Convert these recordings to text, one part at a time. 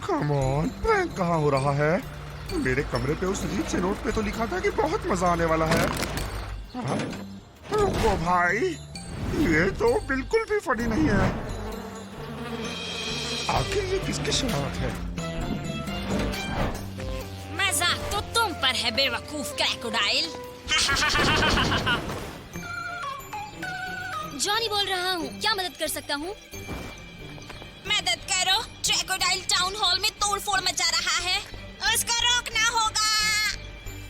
Come on, prank कहाँ हो रहा है? मेरे कमरे पे उस रीड से नोट पे तो लिखा था कि बहुत मजा आने वाला है। हाँ? रुको भाई, ये तो बिल्कुल भी फनी नहीं है। आखिर ये किसकी शरारत है? मजाक तो तुम पर है बेवकूफ क्रैकोडाइल। जॉनी बोल रहा हूँ, क्या मदद कर सकता हूँ? मदद करो, क्रैकोडाइल टाउन हॉल में तोड़फोड़ मचा रहा है, उसको रोकना होगा।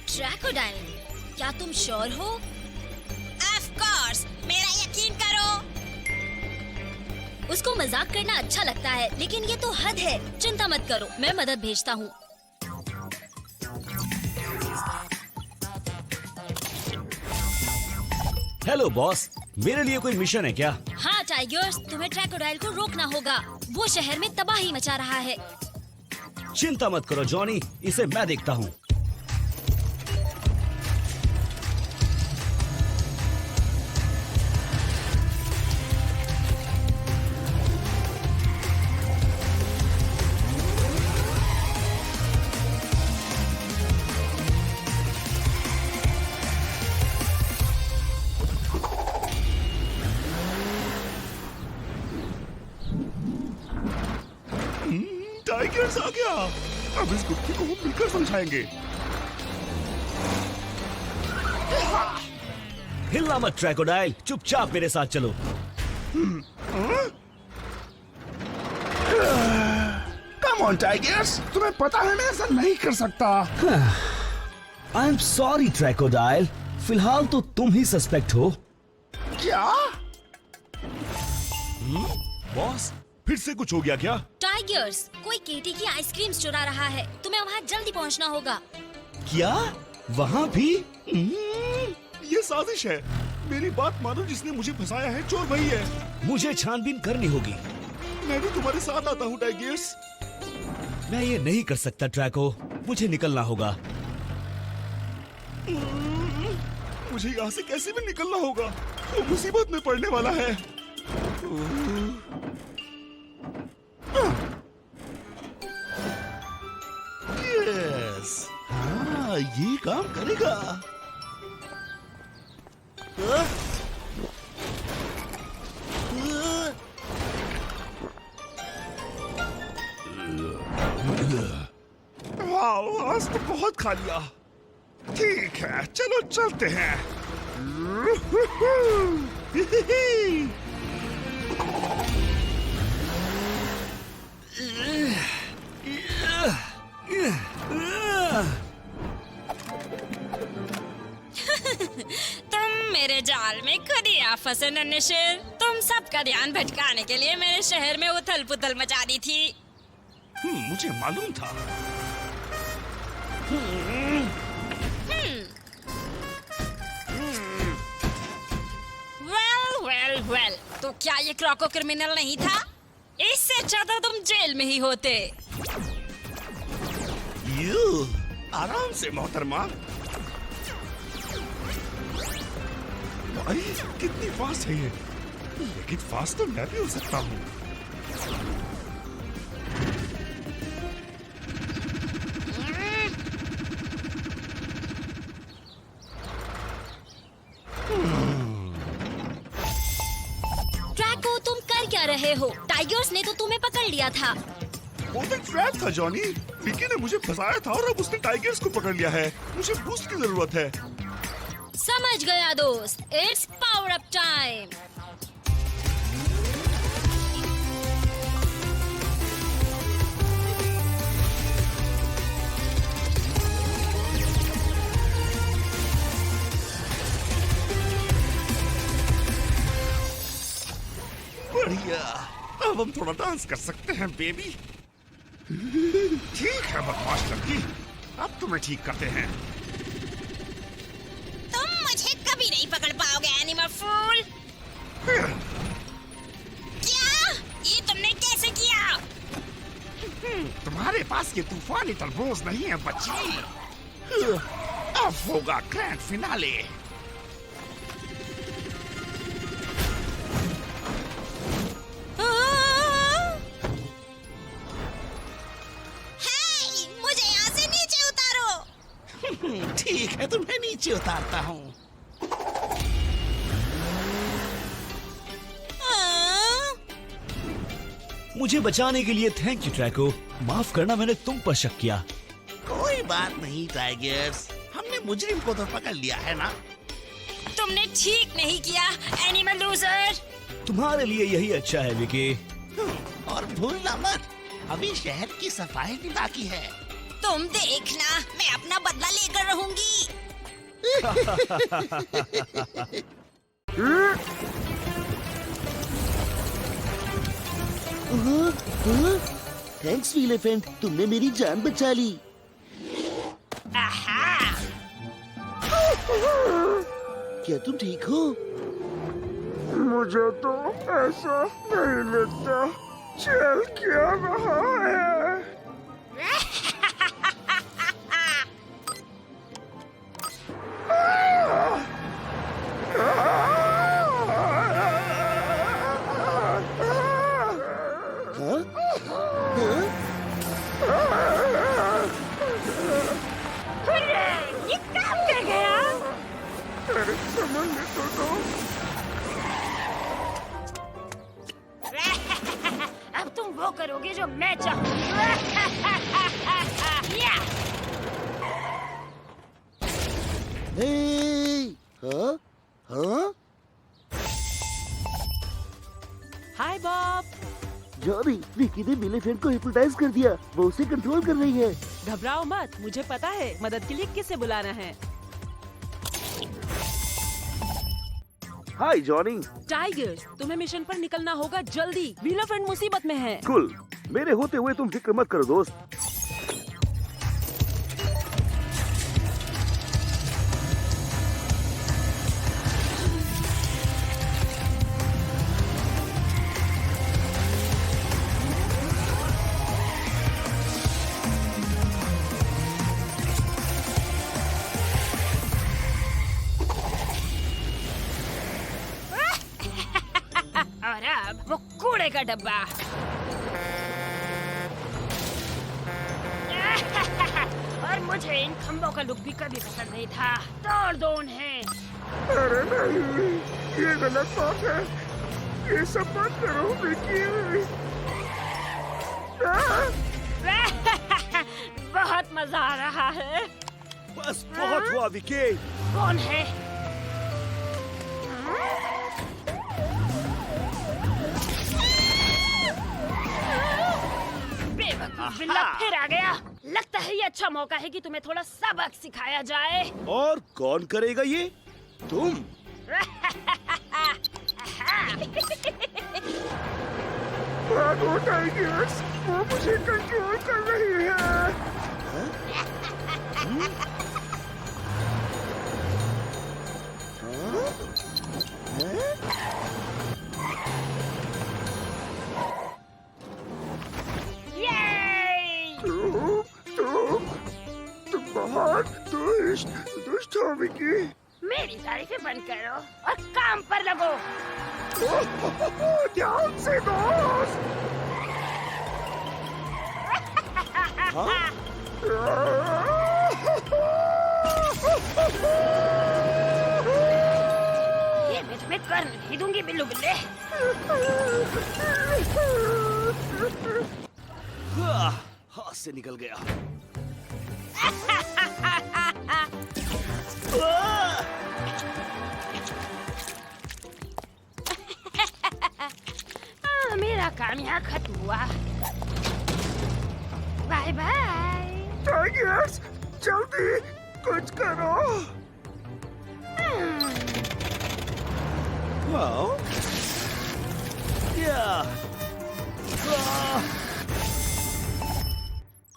क्रैकोडाइल, क्या तुम श्योर हो? ऑफ कोर्स, मेरा यकीन करो। उसको मजाक करना अच्छा लगता है, लेकिन ये तो हद है। चिंता मत करो, मैं मदद भेजता हूँ। हेलो बॉस, मेरे लिए कोई मिशन है क्या? हाँ टाइगर्स, तुम्हें क्रैकोडाइल को रोकना होगा। वो शहर में तबाही मचा रहा है। चिंता मत करो जॉनी, इसे मैं देखता हूँ। टाइगर्स आ गया। अब इस गुत्थी को हम मिलकर समझाएंगे। हिलना मत क्रैकोडाइल, चुपचाप मेरे साथ चलो। कम ऑन टाइगर्स, तुम्हें पता है मैं ऐसा नहीं कर सकता। आई एम सॉरी क्रैकोडाइल, फिलहाल तो तुम ही सस्पेक्ट हो। क्या? बॉस, फिर से कुछ हो गया क्या? टाइगर्स, कोई केटी की आइसक्रीम चुरा रहा है। तुम्हें वहाँ जल्दी पहुँचना होगा। क्या? वहाँ भी? ये साजिश है। मेरी बात मानो, जिसने मुझे फंसाया है चोर वही है। मुझे छानबीन करनी होगी। मैं भी तुम्हारे साथ आता हूँ टाइगर्स। मैं ये नहीं कर सकता ट्रैको, मुझे निकलना होगा। मुझे यहाँ से कैसे भी निकलना होगा। वो मुसीबत में पड़ने वाला है। यस, हाँ ये काम करेगा। वाह, आज तो बहुत खा लिया। ठीक है, चलो चलते हैं। तुम मेरे जाल में खुद ही आ फंसे नन्हे शेर। तुम सबका ध्यान भटकाने के लिए मेरे शहर में उथल पुथल मचा दी थी। मुझे मालूम था। वेल, तो क्या ये क्रॉको क्रिमिनल नहीं था? इससे अच्छा तो तुम जेल में ही होते। यू, आराम से मोहतरमा। भाई कितनी फास्ट है ये। लेकिन फास्ट तो मैं भी हो सकता हूँ। ट्रैको, तुम कर क्या रहे हो? टाइगर्स ने तो तुम्हें पकड़ लिया था। वो तो ट्रैप था जॉनी। विकी ने मुझे फंसाया था और अब उसने टाइगर्स को पकड़ लिया है। मुझे बूस्ट की जरूरत है। समझ गया दोस्त, इट्स पावर अप टाइम। बढ़िया, अब हम थोड़ा डांस कर सकते हैं बेबी। ठीक है बदमाश लड़की, अब तुम्हें ठीक करते हैं। तुम मुझे कभी नहीं पकड़ पाओगे एनिमल फूल। क्या? ये तुमने कैसे किया? तुम्हारे पास ये तूफानी तरबूज नहीं है बच्ची। अब होगा ग्रैंड फिनाले। ठीक है, तुम्हें नीचे उतारता हूँ। मुझे बचाने के लिए थैंक यू ट्रैको। माफ करना, मैंने तुम पर शक किया। कोई बात नहीं टाइगर्स, हमने मुजरिम को तो पकड़ लिया है ना। तुमने ठीक नहीं किया एनिमल लूजर। तुम्हारे लिए यही अच्छा है विकी। और भूलना मत, अभी शहर की सफाई भी बाकी है। तुम देखना, मैं अपना बदला लेकर रहूंगी। थैंक्स एलिफेंट, तुमने मेरी जान बचा ली। आहा! क्या तुम ठीक हो? मुझे तो ऐसा नहीं लगता। चल क्या रहा है? हाँ? ये काम कर गया। अरे समझने तो दो। अब तुम वो करोगे जो मैं चाहूँ। या! हे! हाँ? हाँ? हाय बॉब। जॉनी, विकी ने एलिफेंट को हिप्नोटाइज कर दिया। वो उसे कंट्रोल कर रही है। घबराओ मत, मुझे पता है मदद के लिए किसे बुलाना है। Hi Johnny. टाइगर, तुम्हें मिशन पर निकलना होगा जल्दी। एलिफेंट मुसीबत में है। कुल, मेरे होते हुए तुम फिक्र मत करो दोस्त। और अब वो कूड़े का डब्बा। और मुझे इन खंभों का लुक भी कभी पसंद नहीं था। तोड़ दो उन्हें। अरे नहीं, ये गलत बात है। ये सब मत करो विकी। बहुत मजा आ रहा है। बस बहुत हुआ विकी। कौन है? बेवकूफ बिल्ला फिर आ गया। लगता है ये अच्छा मौका है कि तुम्हें थोड़ा सबक सिखाया जाए। और कौन करेगा ये? तुम। भागो टाइगर्स, वो मुझे कंट्रोल कर रही है। ये! तुम बहुत दुष्ट हो विकी। मेरी तारीफें बंद करो और काम पर लगो। ध्यान से दोस्त। ये मैं तुम्हें कर नहीं दूंगी बिल्लू बिल्ले। हाथ से निकल गया। मेरा काम यहाँ खत्म हुआ। Bye bye. टाइगर्स, जल्दी कुछ करो।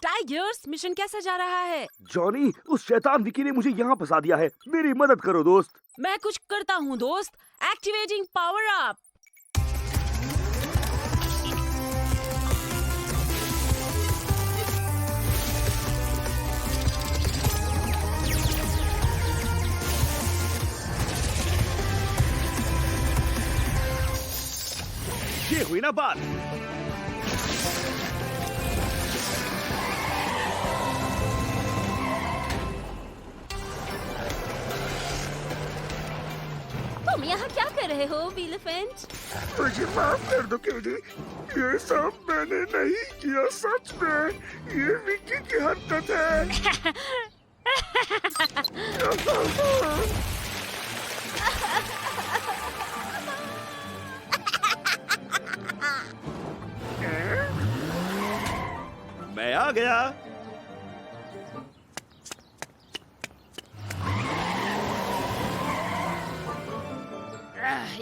टाइगर्स, मिशन कैसा जा रहा है? जॉनी, उस शैतान विकी ने मुझे यहाँ फंसा दिया है। मेरी मदद करो दोस्त। मैं कुछ करता हूँ दोस्त। Activating power up. ये हुई ना बात। रहे हो वीलफेंट? मुझे माफ कर दो केडी, ये सब मैंने नहीं किया, सच में ये विक्की की हरकत है। मैं आ गया।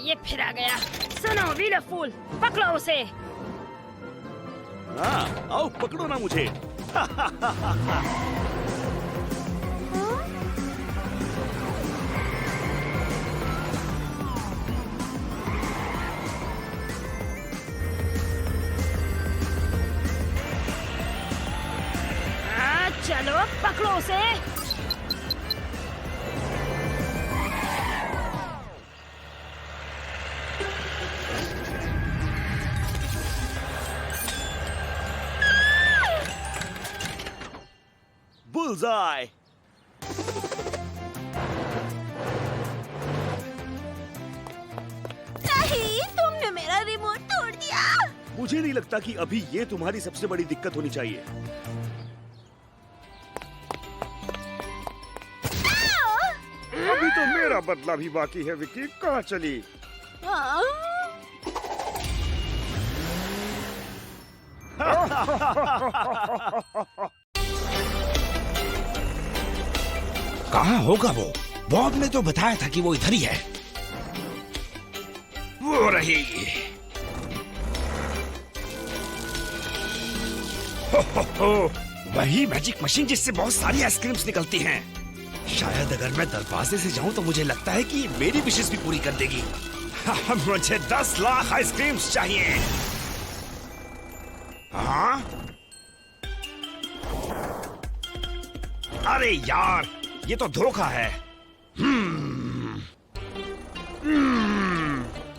ये फिर आ गया। सुनो वीलफूल, पकड़ो उसे। हाँ, आओ पकड़ो ना मुझे। चलो पकड़ो उसे। बुल्सआई। नहीं, तुमने मेरा रिमोट तोड़ दिया। मुझे नहीं लगता कि अभी ये तुम्हारी सबसे बड़ी दिक्कत होनी चाहिए। अभी तो मेरा बदला भी बाकी है। विक्की कहाँ चली? कहाँ होगा वो? बॉब ने तो बताया था कि वो इधर ही है। वो रही। हो, वही मैजिक मशीन जिससे बहुत सारी आइसक्रीम्स निकलती हैं। शायद अगर मैं दरवाजे से जाऊं तो मुझे लगता है कि मेरी विशेष भी पूरी कर देगी। मुझे 10 लाख आइसक्रीम्स चाहिए। हाँ? अरे यार, ये तो धोखा है।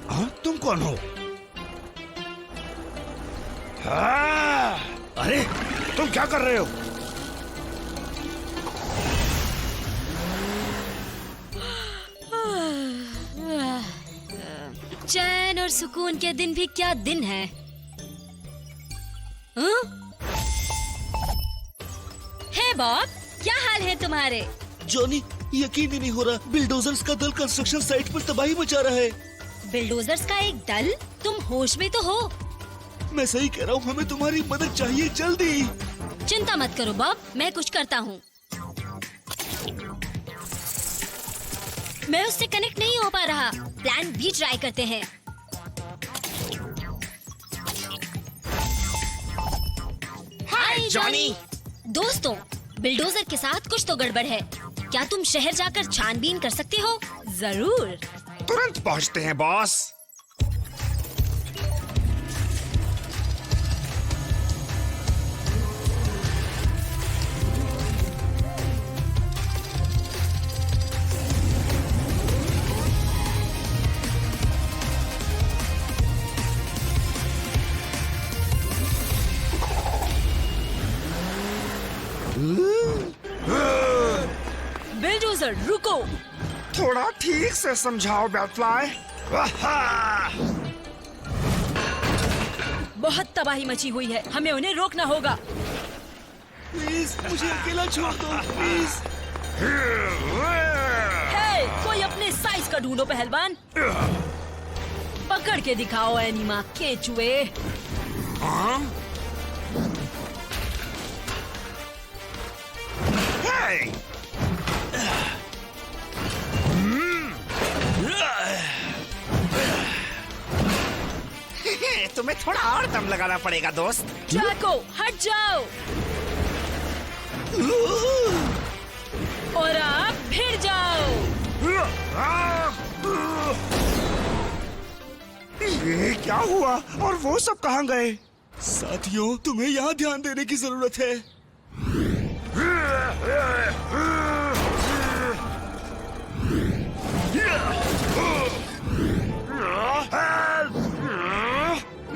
हाँ, तुम कौन हो? हाँ, अरे तुम क्या कर रहे हो? चैन और सुकून के दिन भी क्या दिन है। हे बॉब, क्या हाल है तुम्हारे? जॉनी, यकीन ही नहीं हो रहा, बिल्डोजर्स का दल कंस्ट्रक्शन साइट पर तबाही मचा रहा है। बिल्डोजर्स का एक दल? तुम होश में तो हो? मैं सही कह रहा हूँ, हमें तुम्हारी मदद चाहिए जल्दी। चिंता मत करो बॉब, मैं कुछ करता हूँ। मैं उससे कनेक्ट नहीं हो पा रहा। प्लान भी ट्राई करते हैं। हाय जॉनी। दोस्तों, बिल्डोजर के साथ कुछ तो गड़बड़ है। क्या तुम शहर जाकर छानबीन कर सकते हो? जरूर। तुरंत पहुँचते हैं बॉस। बिल्डोजर रुको। थोड़ा ठीक से समझाओ बैटफ्लाई। बहुत तबाही मची हुई है, हमें उन्हें रोकना होगा। प्लीज मुझे अकेला छोड़ दो, प्लीज। हे, कोई अपने साइज का ढूंढो पहलवान। पकड़ के दिखाओ एनिमा, केचुए। तुम्हें थोड़ा और दम लगाना पड़ेगा दोस्त। ड्रैको, हट जाओ। और आप फिर जाओ। ये क्या हुआ? और वो सब कहाँ गए? साथियों, तुम्हें यहाँ ध्यान देने की जरूरत है।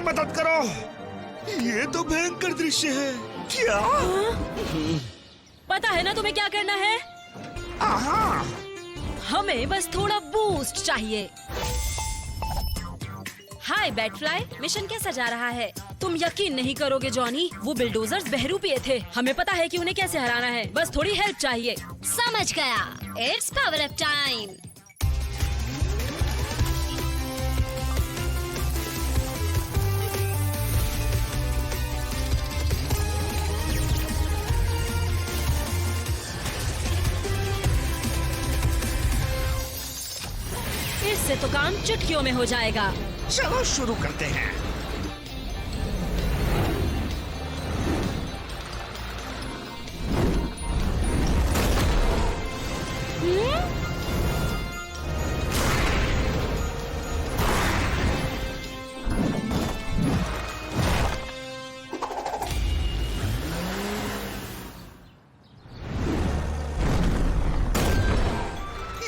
मदद करो। ये तो भयंकर दृश्य है। क्या? पता है ना तुम्हें क्या करना है? हाँ। हमें बस थोड़ा बूस्ट चाहिए। हाय बैटफ्लाई, मिशन कैसा जा रहा है? तुम यकीन नहीं करोगे जॉनी, वो बिल्डोजर्स बहरूपीय थे। हमें पता है कि उन्हें कैसे हराना है, बस थोड़ी हेल्प चाहिए। समझ गया। It's power up time. इससे तो काम चुटकियों में हो जाएगा। चलो शुरू करते हैं।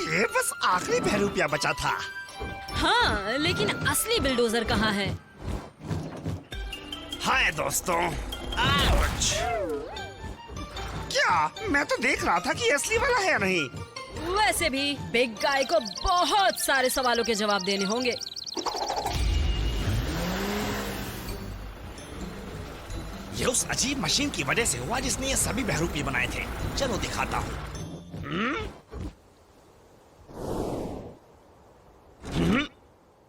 ये बस आखिरी बहरूपिया बचा था। हाँ, लेकिन असली बिल्डोजर कहाँ है? हाय दोस्तों। आउच! क्या मैं तो देख रहा था कि असली वाला है या नहीं। वैसे भी बिग गाय को बहुत सारे सवालों के जवाब देने होंगे। ये उस अजीब मशीन की वजह से हुआ जिसने ये सभी बहरूपी बनाए थे। चलो दिखाता हूँ।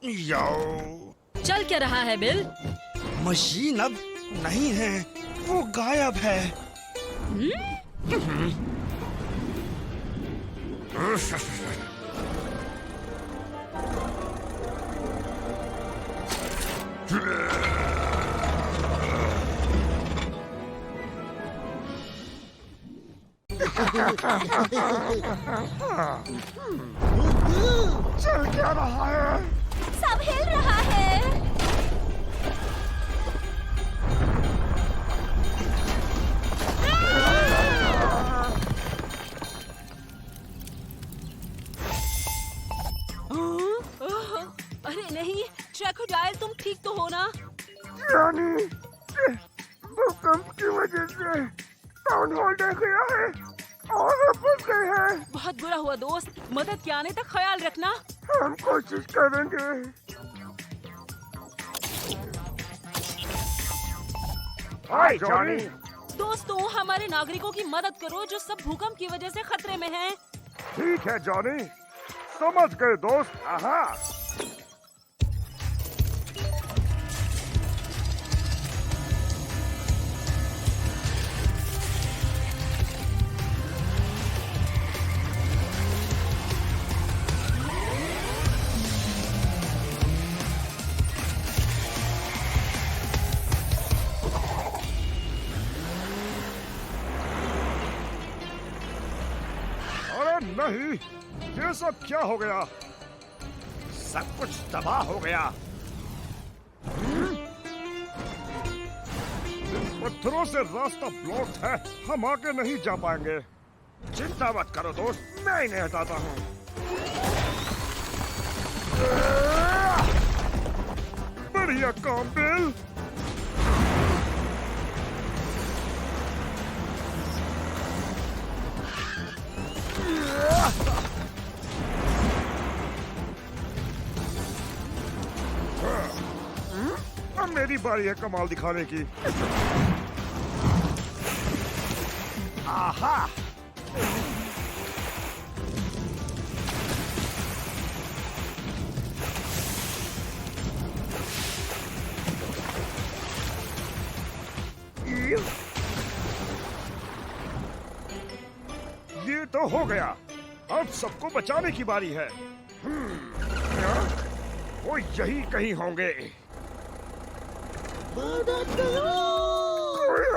यो, चल क्या रहा है बिल? मशीन अब नहीं है, वो गायब है। चल क्या रहा है? सब हिल रहा है। अरे नहीं, ट्रैकोडाइल तुम ठीक तो हो ना? यानी भूकंप की वजह से टाउन हॉल ढह गया है और अब फंस गए हैं। बहुत बुरा हुआ दोस्त, मदद के आने तक ख्याल रखना। हम कोशिश करेंगे। हाय जॉनी। दोस्तों, हमारे नागरिकों की मदद करो जो सब भूकंप की वजह से खतरे में हैं। ठीक है जॉनी, समझ गए दोस्त। आहा। नहीं, ये सब क्या हो गया? सब कुछ तबाह हो गया। इन पत्थरों से रास्ता ब्लॉक है, हम आगे नहीं जा पाएंगे। चिंता मत करो दोस्त, मैं इन्हें हटाता हूँ। बढ़िया काम बिल। अब मेरी बारी है कमाल दिखाने की। आहा! ये तो हो गया। अब सबको बचाने की बारी है। वो यही कहीं होंगे। कोई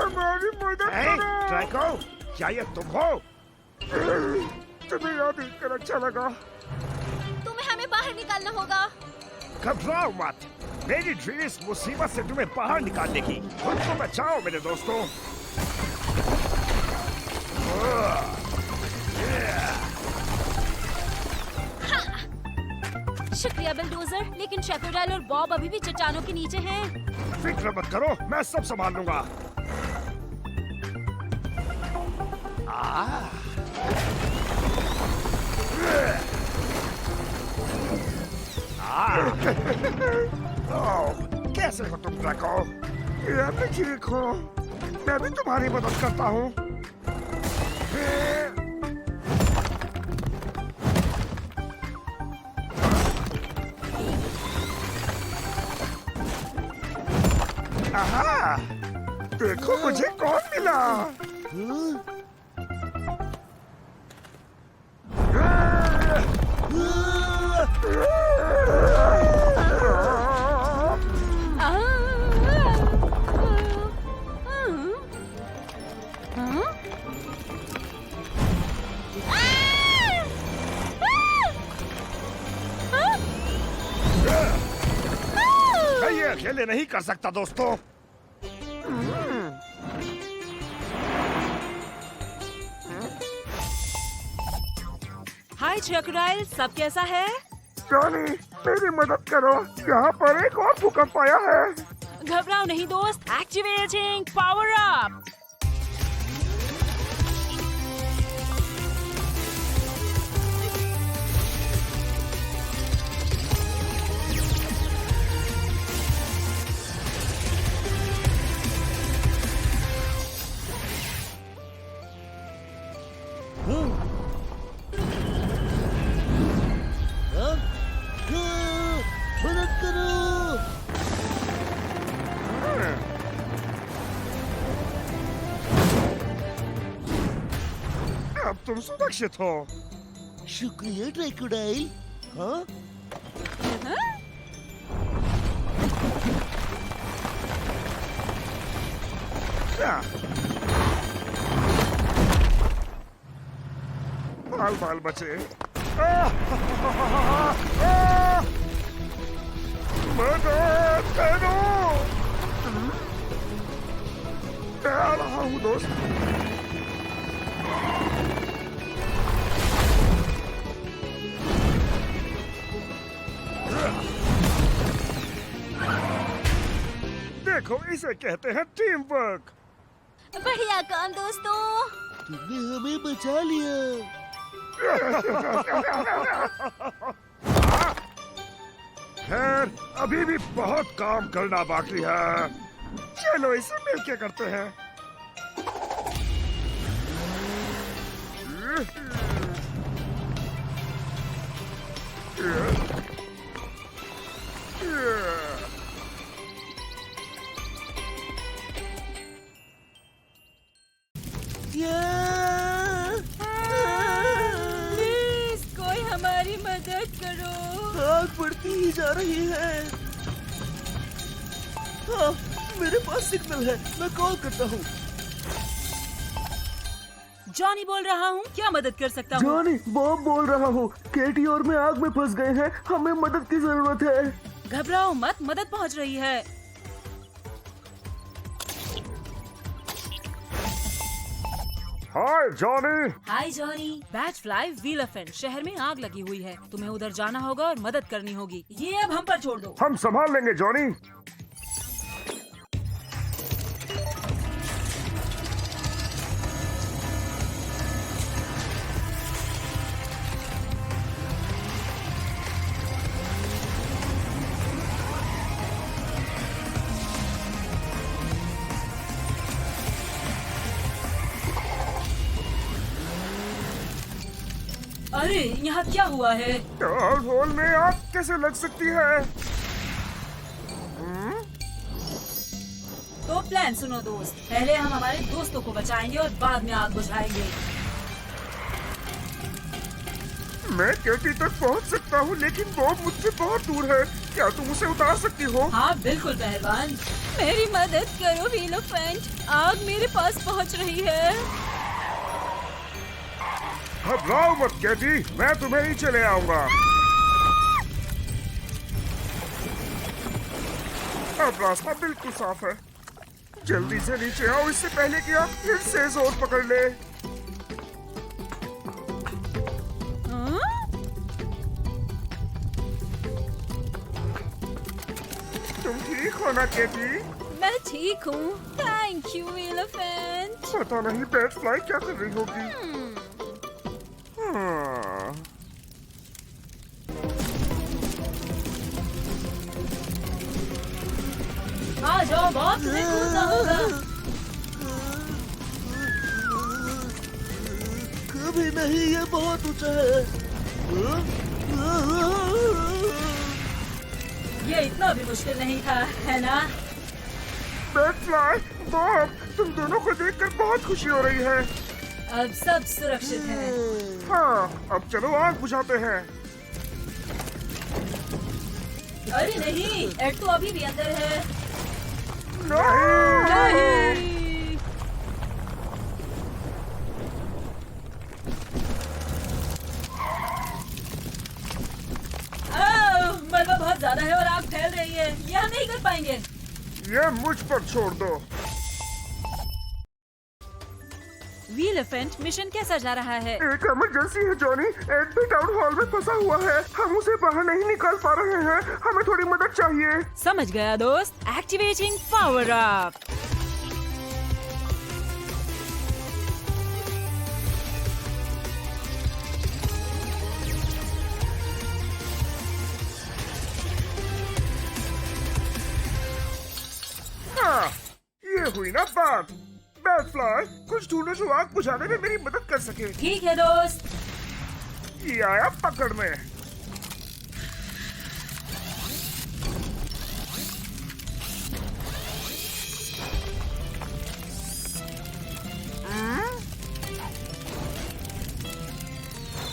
हमारी मदद करो। ट्रैको, क्या ये तुम हो? तुम्हें याद कर अच्छा लगा। तुम्हें हमें बाहर निकालना होगा। घबराओ मत, मेरी ड्रीम इस मुसीबत से तुम्हें बाहर निकाल देगी। खुद को बचाओ मेरे दोस्तों। शुक्रिया बिल्डोजर, लेकिन ट्रैकोडाइल और बॉब अभी भी चट्टानों के नीचे हैं। फिक्र मत करो, मैं सब संभाल लूंगा। कैसे हो तुम ड्रैको? ये मैं ठीक हूँ। मैं भी तुम्हारी मदद करता हूँ। आहा! देखो मुझे कौन मिला। मैं ये अकेले नहीं कर सकता दोस्तों। हाय क्रोकोडाइल, सब कैसा है? जॉनी, मेरी मदद करो। यहाँ पर एक और भूकंप आया है। घबराओ नहीं दोस्त, एक्टिवेटिंग पावर अप। मदद करो। अब तुम सुरक्षित हो। शुक्रिया ट्राइकोडाइल। हाँ? क्या? बाल बाल बचे। मदद करो। मैं आ रहा हूँ दोस्त। देखो, इसे कहते हैं टीम वर्क। बढ़िया काम दोस्तों। तुमने हमें बचा लिया। खैर, अभी भी बहुत काम करना बाकी है। चलो इसे मिलके करते हैं। प्लीज कोई हमारी मदद करो। आग बढ़ती ही जा रही है। हाँ, मेरे पास सिग्नल है। मैं कॉल करता हूँ। जॉनी बोल रहा हूँ, क्या मदद कर सकता हूँ? जॉनी, बॉब बोल रहा हूँ। केटी और मैं आग में फंस गए हैं। हमें मदद की जरूरत है। घबराओ मत, मदद पहुँच रही है। Hi Johnny. हाय जॉनी। बैट फ्लाई व्हीलफेंट शहर में आग लगी हुई है। तुम्हें उधर जाना होगा और मदद करनी होगी। ये अब हम पर छोड़ दो। हम संभाल लेंगे जॉनी। अरे यहाँ क्या हुआ है? टाउन हॉल में आग कैसे लग सकती है? तो प्लान सुनो दोस्त, पहले हम हमारे दोस्तों को बचाएंगे और बाद में आग बुझाएंगे। मैं केटी तक पहुंच सकता हूँ, लेकिन बॉब मुझसे बहुत दूर है। क्या तुम उसे उतार सकती हो? हाँ बिल्कुल पहलवान। मेरी मदद करो व्हीलफेंट, आग मेरे पास पहुँच रही है। घबराओ मत केटी, मैं तुम्हें नीचे ले आऊंगा। अब रास्ता बिल्कुल साफ है। जल्दी से नीचे आओ, इससे पहले कि आप फिर से जोर पकड़ ले। तुम ठीक हो ना केटी? मैं ठीक हूँ, थैंक यू व्हीलफेंट। पता नहीं बैट फ्लाई क्या कर रही होगी। हाँ। तुम्हें कूदना होगा। कभी नहीं, ये बहुत ऊंचा है। ये इतना भी मुश्किल नहीं था, है ना? बैटफ्लाई, बॉब, तुम दोनों को देखकर बहुत खुशी हो रही है। अब सब सुरक्षित है। हाँ, अब चलो आग बुझाते हैं। अरे नहीं, एड तो अभी भी अंदर है। नहीं। नहीं। मलबा बहुत ज्यादा है और आग फैल रही है। ये हम नहीं कर पाएंगे। ये मुझ पर छोड़ दो। व्हील एलिफेंट मिशन कैसा जा रहा है? एक इमरजेंसी है जॉनी। एड भी टाउन हॉल में फंसा हुआ है। हम उसे बाहर नहीं निकाल पा रहे हैं। हमें थोड़ी मदद चाहिए। समझ गया दोस्त। Activating power up. हाँ, ये हुई ना बात। बैटफ्लाई, कुछ ढूंढो जो आग बुझाने में मेरी मदद कर सके। ठीक है दोस्त। ये आया पकड़ में।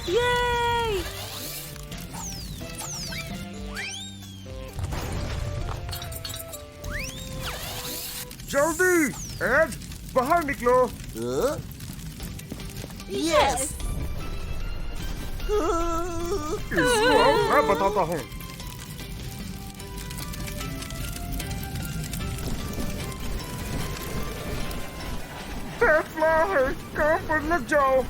ये जल्दी एड, बाहर निकलो। यस। इसको अब मैं बताता हूँ। बैटफ्लाई, काम पर लग जाओ।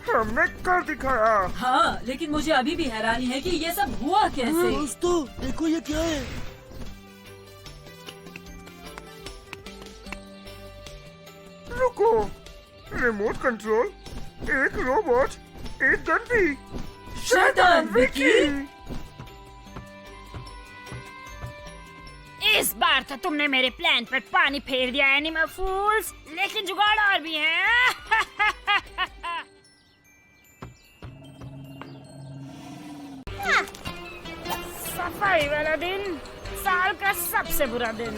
हमने कर दिखाया। हाँ, लेकिन मुझे अभी भी हैरानी है कि ये सब हुआ कैसे। दोस्तों देखो ये क्या है। रुको, रिमोट कंट्रोल, एक रोबोट, एक गन भी। शैतान विकी। इस बार तो तुमने मेरे प्लान पर पानी फेर दिया एनिमल फूल्स। लेकिन जुगाड़ और भी है। सफाई वाला दिन साल का सबसे बुरा दिन।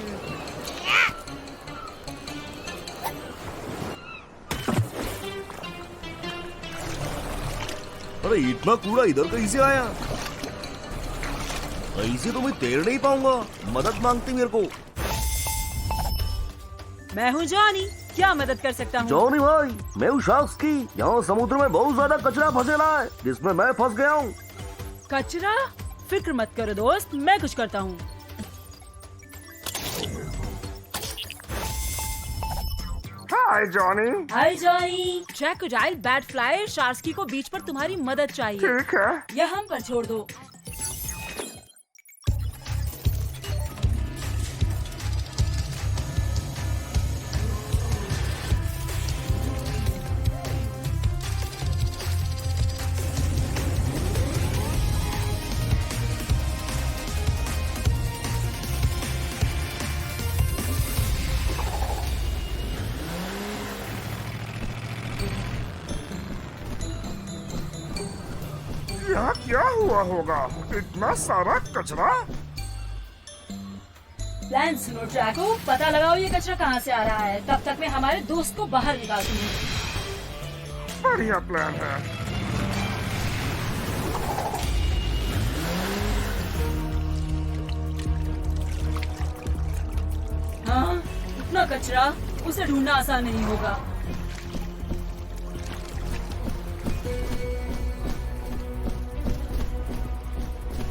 अरे इतना कूड़ा इधर कहीं से आया? ऐसे तो मैं तैर नहीं पाऊंगा। मदद मांगती मेरे को। मैं हूँ जॉनी, क्या मदद कर सकता हूँ? जॉनी भाई, मैं हूँ शार्क्स की। यहाँ समुद्र में बहुत ज्यादा कचरा फंसेला है जिसमें मैं फंस गया हूँ। कचरा? फिक्र मत करो दोस्त, मैं कुछ करता हूँ। हाय जॉनी। हाय जॉनी। ट्रैकोडाइल, बैटफ्लाई, शार्स्की को बीच पर तुम्हारी मदद चाहिए। ठीक है। यह हम पर छोड़ दो। यहाँ क्या हुआ होगा? इतना सारा कचरा। प्लान सुनो ट्रैको, पता लगाओ ये कचरा कहाँ से आ रहा है। तब तक मैं हमारे दोस्त को बाहर निकालती हूँ। बढ़िया प्लान है। हाँ, इतना कचरा, उसे ढूंढना आसान नहीं होगा।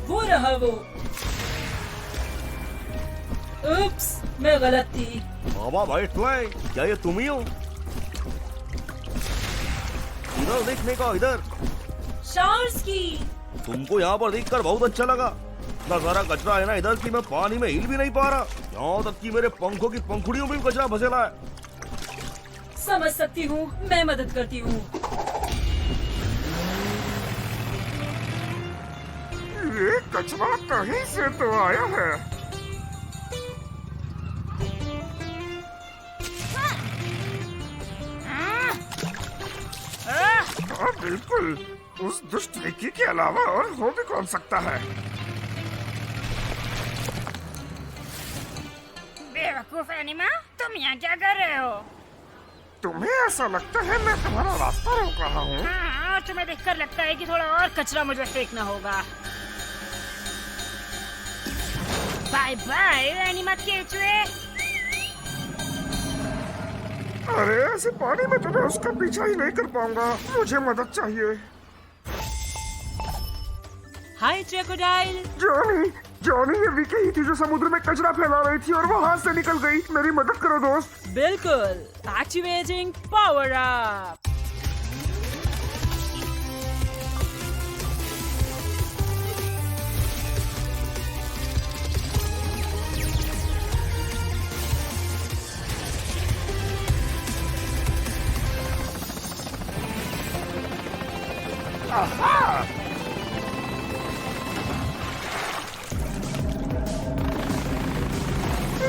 वो रहा वो। उप्स, मैं गलत थी। बाबा बैटफ्लाई, क्या ये तुम ही हो? इधर देखने का, इधर। शार्स्की। तुमको यहाँ पर देखकर बहुत अच्छा लगा। इतना सारा कचरा है ना इधर की मैं पानी में हिल भी नहीं पा रहा। यहाँ तक कि मेरे पंखों की पंखुड़ियों में भी कचरा फंसेला है। समझ सकती हूँ, मैं मदद करती हूँ। ये कचरा कहीं से तो आया है। हाँ बिल्कुल, उस दुष्ट विक्की के अलावा और हो भी कौन सकता है। बेवकूफ एनिमा, तुम यहाँ क्या कर रहे हो? तुम्हें ऐसा लगता है मैं तुम्हारा रास्ता रोक रहा हूँ? हाँ, और तुम्हें देखकर लगता है कि थोड़ा और कचरा मुझे फेंकना होगा। बाय बाय एनिमा केचुए। अरे ऐसे पानी में तो मैं उसका पीछा ही नहीं कर पाऊंगा। मुझे मदद चाहिए। हाय क्रोकोडाइल। जॉनी, जॉनी ये विकी ही थी जो समुद्र में कचरा फैला रही थी और वो हाथ से निकल गई। मेरी मदद करो दोस्त। बिल्कुल, एक्टिवेटिंग पावर अप।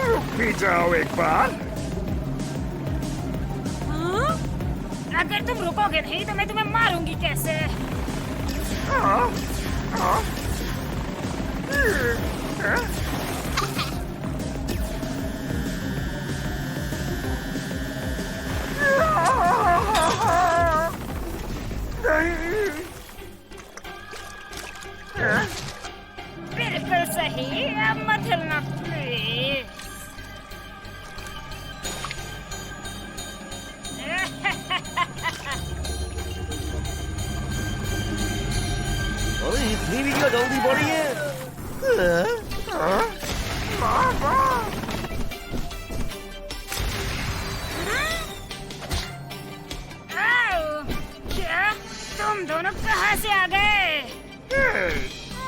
रुक भी जाओ एक बार। हाँ? अगर तुम रुकोगे नहीं तो मैं तुम्हें मारूंगी कैसे? हाँ, हाँ। हाँ? नहीं। बिल्कुल सही, अब मत हिलना प्लीज। अरे इतनी भी क्या जल्दी पड़ी है? आओ, क्या तुम दोनों कहाँ से आ गए?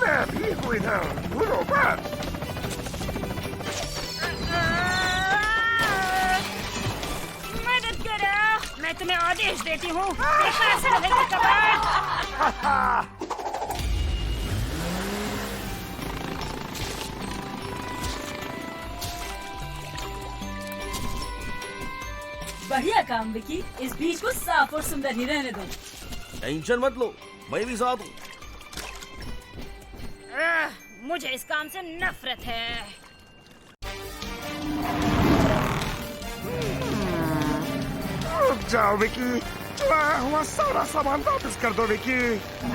मैं भी हूँ इधर, भूलो मत। मदद करो, मैं तुम्हें आदेश देती हूँ। देखो ऐसे रहेगा कबाड़। बढ़िया काम विकी, इस बीच को साफ और सुंदर ही रहने दो। टेंशन मत लो, मैं भी साथ हूँ। मुझे इस काम से नफरत है। रुक जाओ विकी, चुराया हुआ सारा सामान वापस कर दो विकी।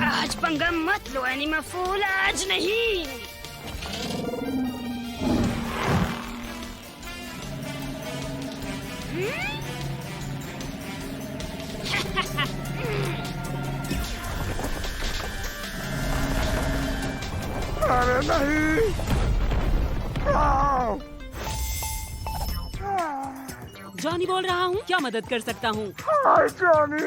आज पंगा मत लो एनिमा फूल, आज नहीं। अरे नहीं। आओ। जॉनी बोल रहा हूँ, क्या मदद कर सकता हूँ? हाय जॉनी,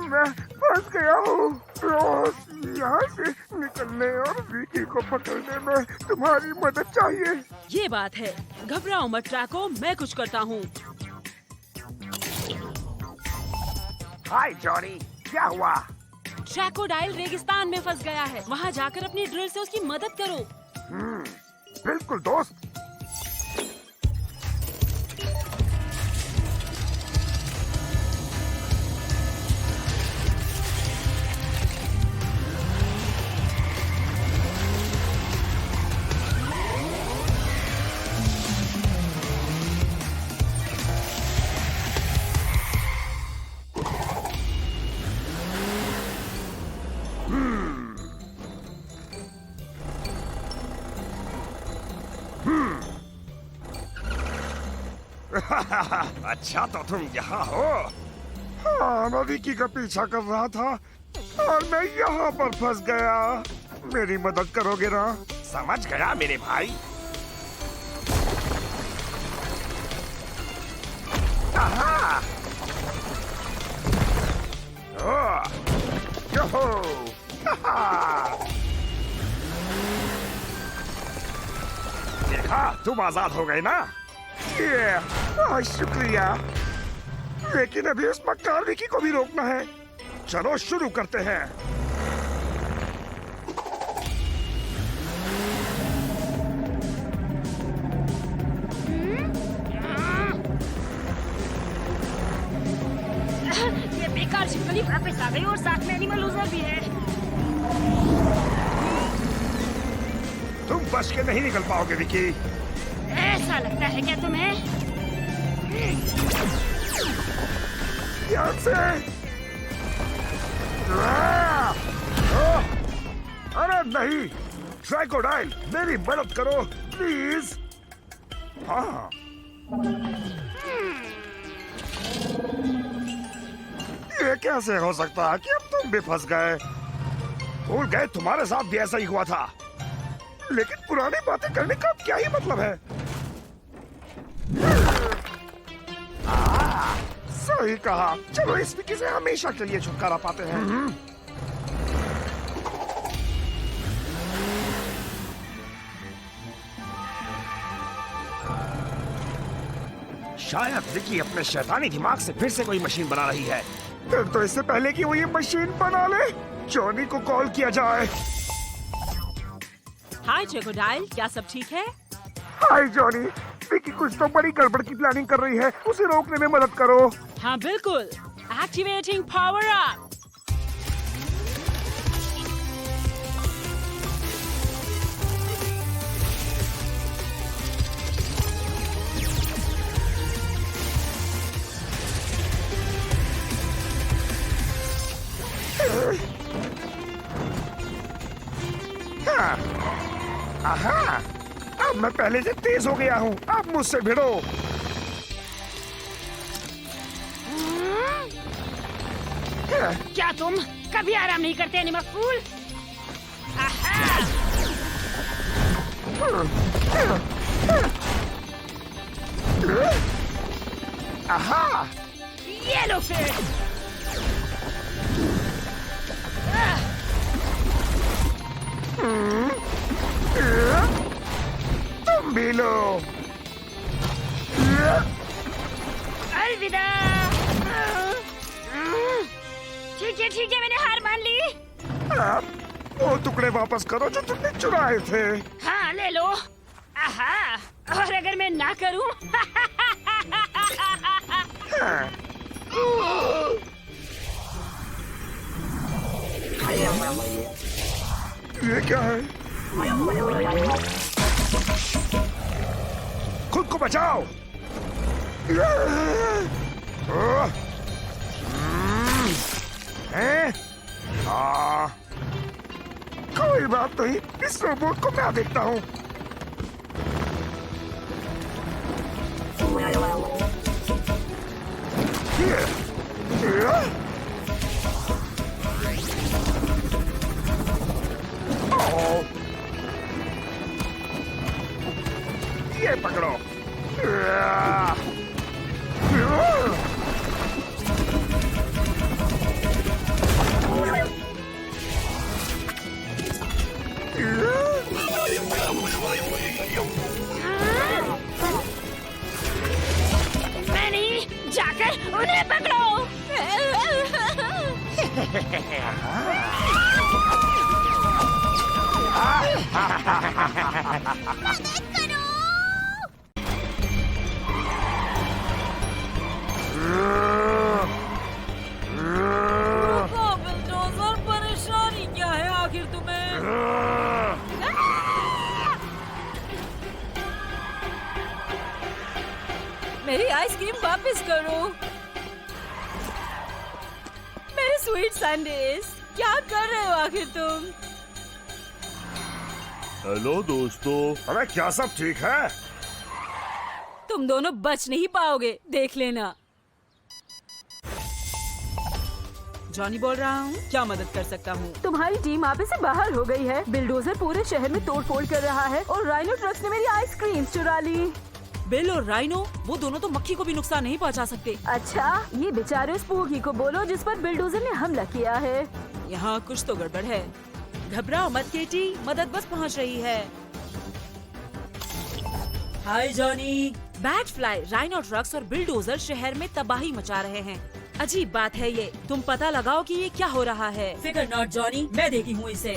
मैं फंस गया हूँ। रोज यहाँ से निकलने और विकी को पकड़ने में तुम्हारी मदद चाहिए। ये बात है, घबराओ मत ट्रैको, मैं कुछ करता हूँ। हाय जॉनी, क्या हुआ? क्रोकोडाइल रेगिस्तान में फंस गया है, वहाँ जाकर अपनी ड्रिल से उसकी मदद करो। बिल्कुल दोस्त। अच्छा तो तुम यहाँ हो। हाँ, मैं विकी का पीछा कर रहा था और मैं यहाँ पर फंस गया। मेरी मदद करोगे ना? समझ गया मेरे भाई। आहा! ओह! योहो! हाहा! देखा, तुम आजाद हो गए ना? शुक्रिया। लेकिन अभी उस मक्कार विकी को भी रोकना है। चलो शुरू करते हैं। ये बेकार छिपकली वापस आ गई और साथ में एनिमल लूजर भी है। तुम बच के नहीं निकल पाओगे विकी। ऐसा लगता है क्या तुम्हें? ध्यान से। अरे नहीं, ट्राइकोडाइल मेरी मदद करो प्लीज। हाँ, ये कैसे हो सकता है कि अब तुम भी फंस गए? भूल गए तुम्हारे साथ भी ऐसा ही हुआ था। लेकिन पुरानी बातें करने का क्या ही मतलब है? सही कहा। चलो इस विकी से हमेशा के लिए छुटकारा पाते हैं। शायद विकी अपने शैतानी दिमाग से फिर से कोई मशीन बना रही है। फिर तो इससे पहले कि वो ये मशीन बना ले, जॉनी को कॉल किया जाए। हाय ट्रैकोडाइल, क्या सब ठीक है? हाय जॉनी, विकी कुछ तो बड़ी गड़बड़ की प्लानिंग कर रही है। उसे रोकने में मदद करो। हाँ बिल्कुल। Activating power up. आहा, अब मैं पहले से तेज हो गया हूँ। अब मुझसे भिड़ो। क्या तुम कभी आराम नहीं करते एनिमल फूल? आहा! आहा, ये लो फिर। तुम भी लो। अलविदा। ठीक है, मैंने हार मान ली। अब वो टुकड़े वापस करो जो तुमने चुराए थे। हाँ ले लो। आहा! और अगर मैं ना करूं? ये क्या है? खुद को बचाओ। कोई बात नहीं, इस रोबोट को मैं देखता हूँ। ये पकड़ो। मैं नहीं, जाकर उन्हें पकड़ो। बुलडोजर, परेशानी क्या है आखिर तुम्हें? मेरी आइसक्रीम वापस करो। मेरे स्वीट सैंडविच, क्या कर रहे हो आखिर तुम? हेलो दोस्तों। अरे क्या सब ठीक है? तुम दोनों बच नहीं पाओगे, देख लेना। जॉनी बोल रहा हूँ, क्या मदद कर सकता हूँ? तुम्हारी टीम आप से बाहर हो गई है। बिल्डोजर पूरे शहर में तोड़फोड़ कर रहा है और राइनो ट्रक्स ने मेरी आइसक्रीम चुरा ली। बिल और राइनो, वो दोनों तो मक्खी को भी नुकसान नहीं पहुँचा सकते। अच्छा, ये बेचारे उस पूगी को बोलो जिस पर बिल्डोजर ने हमला किया है। यहाँ कुछ तो गड़बड़ है। घबराओ मत केटी, मदद बस पहुँच रही है। Hi Johnny. Bat fly, rhino trucks और बिल्डोजर शहर में तबाही मचा रहे हैं। अजीब बात है ये। तुम पता लगाओ कि ये क्या हो रहा है। फिकर नॉट जॉनी, मैं देखी हूँ इसे।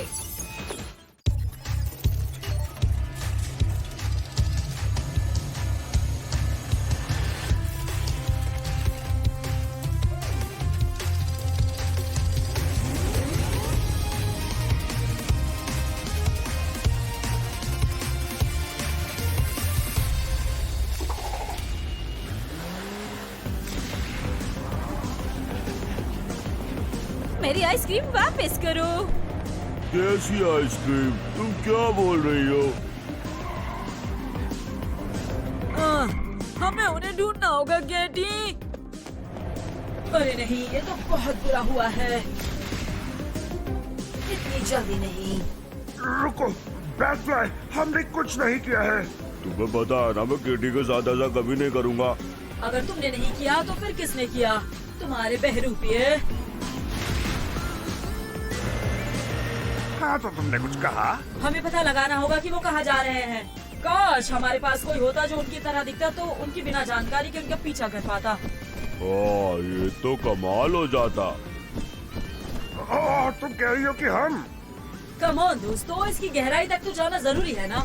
मेरी आइसक्रीम वापस करो। कैसी आइसक्रीम? तुम क्या बोल रही हो? हमें उन्हें ढूंढना होगा गेटी। अरे नहीं, ये तो बहुत बुरा हुआ है। इतनी जल्दी नहीं। रुको बैटफ्लाई, हमने कुछ नहीं किया है। तुम्हें पता है ना, मैं केटी के साथ ऐसा कभी नहीं करूँगा। अगर तुमने नहीं किया तो फिर किसने किया? तुम्हारे बहरूपिये। हाँ तो तुमने कुछ कहा? हमें पता लगाना होगा कि वो कहाँ जा रहे हैं। काश हमारे पास कोई होता जो उनकी तरह दिखता तो उनकी बिना जानकारी के उनका पीछा कर पाता। ये तो कमाल हो जाता। तुम कह रही हो कि हम? कम ऑन दोस्तों, इसकी गहराई तक तो जाना जरूरी है ना।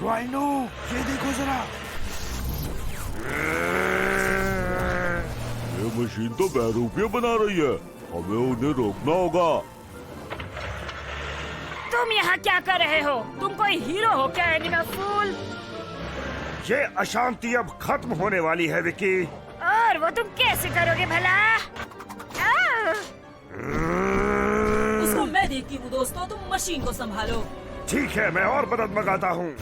राइनो, ये देखो जरा। ये मशीन तो बहरूपिया बना रही है। हमें उन्हें रोकना होगा। तुम यहाँ क्या कर रहे हो? तुम कोई हीरो हो क्या एनिमल फूल? ये अशांति अब खत्म होने वाली है विकी। और वो तुम कैसे करोगे भला? उसको मैं देखती हूँ दोस्तों, तुम मशीन को संभालो। ठीक है, मैं और मदद मंगाता हूँ।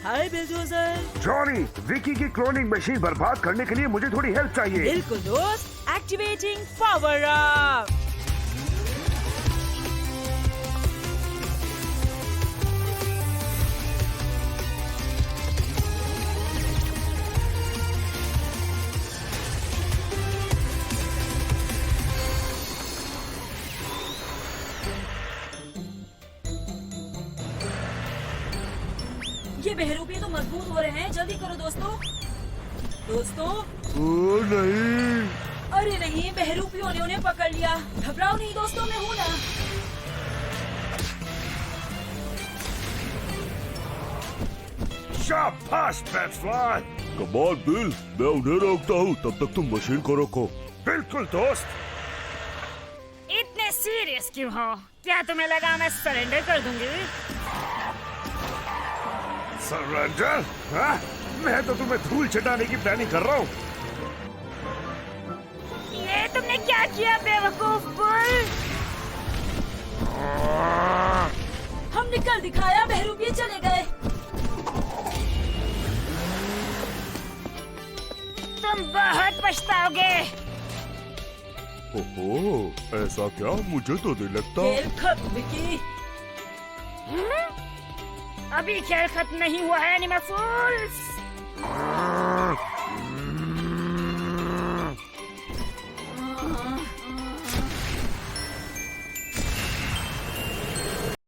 हाय बिल्डोजर। जॉनी, विकी की क्लोनिंग मशीन बर्बाद करने के लिए मुझे थोड़ी हेल्प चाहिए। बिल्कुल दोस्त, एक्टिवेटिंग पावर अप। ये बहरूपिये तो मजबूत हो रहे हैं। जल्दी करो दोस्तों। दोस्तों, नहीं। अरे नहीं, बहरूपियों ने उन्हें पकड़ लिया। घबराओ नहीं दोस्तों, मैं हूँ ना। शाबाश बैटफ्लाई। कमाल बिल, मैं उन्हें रोकता हूँ, तब तक तुम मशीन को रोको। बिल्कुल दोस्त। इतने सीरियस क्यों हो? क्या तुम्हें लगा मैं सरेंडर कर दूंगी? सरेंडर? हाँ? मैं तो तुम्हें धूल चटाने की प्लानिंग कर रहा हूँ। ये तुमने क्या किया बेवकूफ बुल? हम निकल दिखाया, बहरूपिये चले गए। तुम बहुत पछताओगे। ओहो, ऐसा क्या? मुझे तो नहीं लगता। खेल खत्म विकी। अभी खेल खत्म नहीं हुआ है एनिमल फूल्स।